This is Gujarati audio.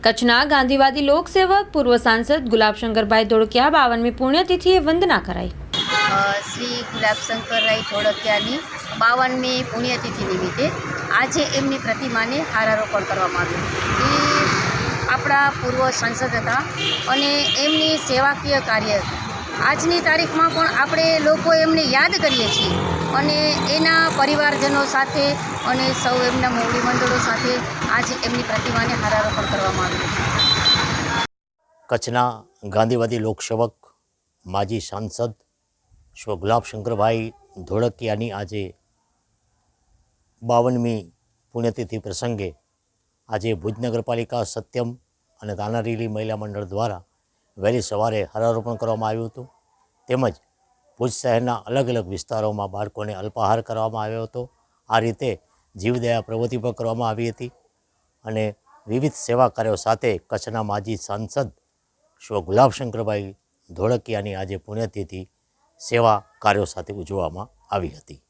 કચ્છના ગાંધીવાદી લોકસેવક પૂર્વ સાંસદ ગુલાબશંકરભાઈ ધોળકિયા 52મી પુણ્યતિથિએ વંદના કરાઈ। શ્રી ગુલાબશંકરભાઈ ધોળકિયાની 52મી પુણ્યતિથિ નિમિત્તે આજે એમની પ્રતિમાને હારારોપણ કરવામાં આવ્યું। એ આપણા પૂર્વ સાંસદ હતા અને એમની સેવાકીય કાર્ય આજની તારીખમાં પણ આપણે લોકો એમને યાદ કરીએ છીએ અને એના પરિવારજનો સાથે અને સૌ એમના મોવડી મંડળો સાથે આજે એમની પ્રતિમાને હારારોપણ કરવામાં આવ્યું। કચ્છના ગાંધીવાદી લોકસેવક માજી સાંસદ શ્રી ગુલાબશંકરભાઈ ધોળકિયાની આજે 52મી પુણ્યતિથિ પ્રસંગે આજે ભુજ નગરપાલિકા સત્યમ અને તાનારીલી મહિલા મંડળ દ્વારા વહેલી સવારે હારારોપણ કરવામાં આવ્યું હતું। તેમજ ભુજ શહેરના અલગ અલગ વિસ્તારોમાં બાળકોને અલ્પાહાર કરવામાં આવ્યો હતો। આ રીતે જીવદયા પ્રવૃત્તિ પણ કરવામાં આવી હતી અને વિવિધ સેવા કાર્યો સાથે કચ્છના માજી સાંસદ શ્રી ગુલાબશંકરભાઈ ધોળકિયાની આજે પુણ્યતિથિ સેવા કાર્યો સાથે ઉજવવામાં આવી હતી।